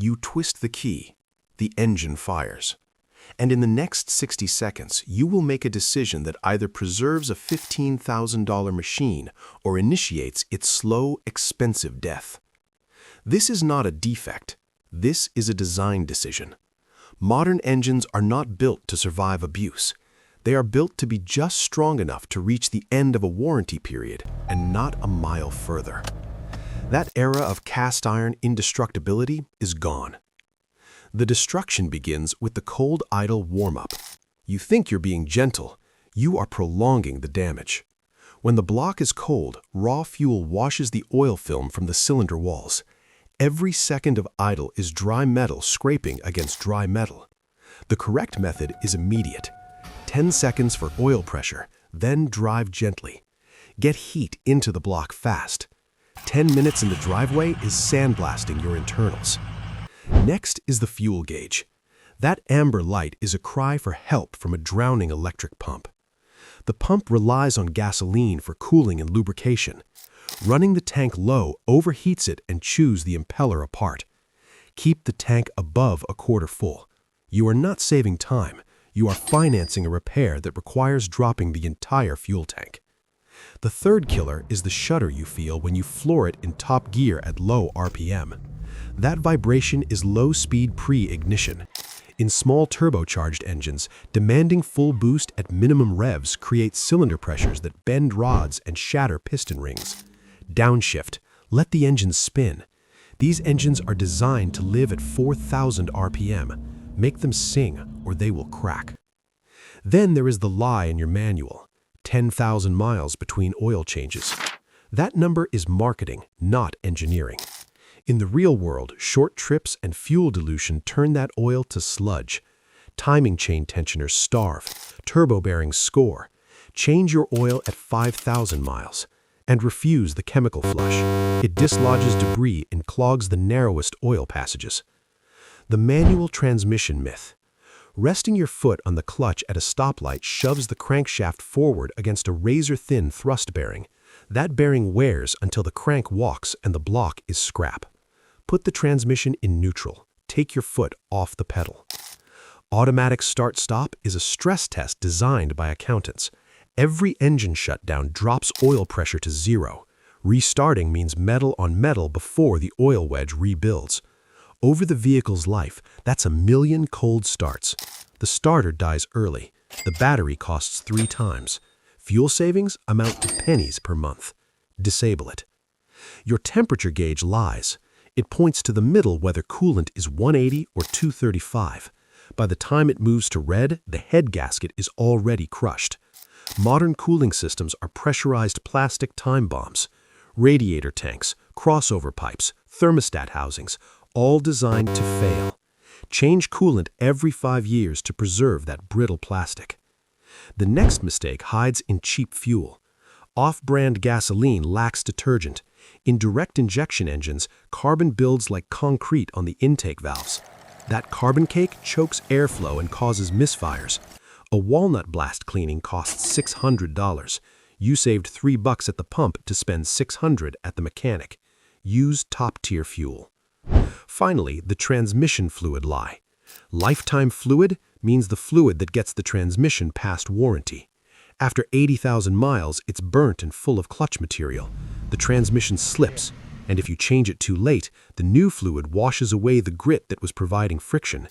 You twist the key, the engine fires. And in the next 60 seconds, you will make a decision that either preserves a $15,000 machine or initiates its slow, expensive death. This is not a defect. This is a design decision. Modern engines are not built to survive abuse. They are built to be just strong enough to reach the end of a warranty period and not a mile further. That era of cast iron indestructibility is gone. The destruction begins with the cold idle warm-up. You think you're being gentle. You are prolonging the damage. When the block is cold, raw fuel washes the oil film from the cylinder walls. Every second of idle is dry metal scraping against dry metal. The correct method is immediate. 10 seconds for oil pressure, then drive gently. Get heat into the block fast. 10 minutes in the driveway is sandblasting your internals. Next is the fuel gauge. That amber light is a cry for help from a drowning electric pump. The pump relies on gasoline for cooling and lubrication. Running the tank low overheats it and chews the impeller apart. Keep the tank above a quarter full. You are not saving time. You are financing a repair that requires dropping the entire fuel tank. The third killer is the shudder you feel when you floor it in top gear at low RPM. That vibration is low-speed pre-ignition. In small turbocharged engines, demanding full boost at minimum revs creates cylinder pressures that bend rods and shatter piston rings. Downshift. Let the engine spin. These engines are designed to live at 4,000 RPM. Make them sing or they will crack. Then there is the lie in your manual. 10,000 miles between oil changes. That number is marketing, not engineering. In the real world, short trips and fuel dilution turn that oil to sludge. Timing chain tensioners starve. Turbo bearings score. Change your oil at 5,000 miles. And refuse the chemical flush. It dislodges debris and clogs the narrowest oil passages. The manual transmission myth. Resting your foot on the clutch at a stoplight shoves the crankshaft forward against a razor-thin thrust bearing. That bearing wears until the crank walks and the block is scrap. Put the transmission in neutral. Take your foot off the pedal. Automatic start-stop is a stress test designed by accountants. Every engine shutdown drops oil pressure to zero. Restarting means metal on metal before the oil wedge rebuilds. Over the vehicle's life, that's 1 million cold starts. The starter dies early. The battery costs 3 times. Fuel savings amount to pennies per month. Disable it. Your temperature gauge lies. It points to the middle whether coolant is 180 or 235. By the time it moves to red, the head gasket is already crushed. Modern cooling systems are pressurized plastic time bombs. Radiator tanks, crossover pipes, thermostat housings, all designed to fail. Change coolant every 5 years to preserve that brittle plastic. The next mistake hides in cheap fuel. Off-brand gasoline lacks detergent. In direct injection engines, carbon builds like concrete on the intake valves. That carbon cake chokes airflow and causes misfires. A walnut blast cleaning costs $600. You saved $3 at the pump to spend $600 at the mechanic. Use top-tier fuel. Finally, the transmission fluid lie. Lifetime fluid means the fluid that gets the transmission past warranty. After 80,000 miles, it's burnt and full of clutch material. The transmission slips, and if you change it too late, the new fluid washes away the grit that was providing friction.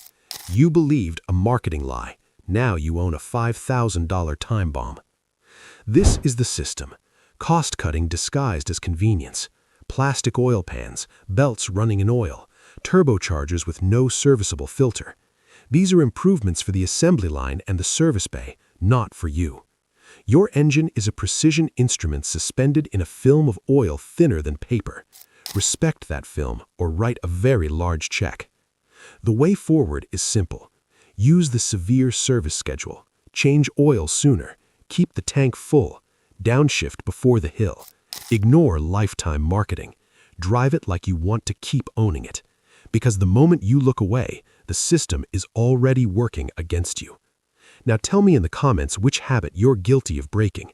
You believed a marketing lie. Now you own a $5,000 time bomb. This is the system. Cost-cutting disguised as convenience. Plastic oil pans, belts running in oil, turbochargers with no serviceable filter. These are improvements for the assembly line and the service bay, not for you. Your engine is a precision instrument suspended in a film of oil thinner than paper. Respect that film or write a very large check. The way forward is simple. Use the severe service schedule. Change oil sooner. Keep the tank full. Downshift before the hill. Ignore lifetime marketing. Drive it like you want to keep owning it. Because the moment you look away, the system is already working against you. Now tell me in the comments which habit you're guilty of breaking.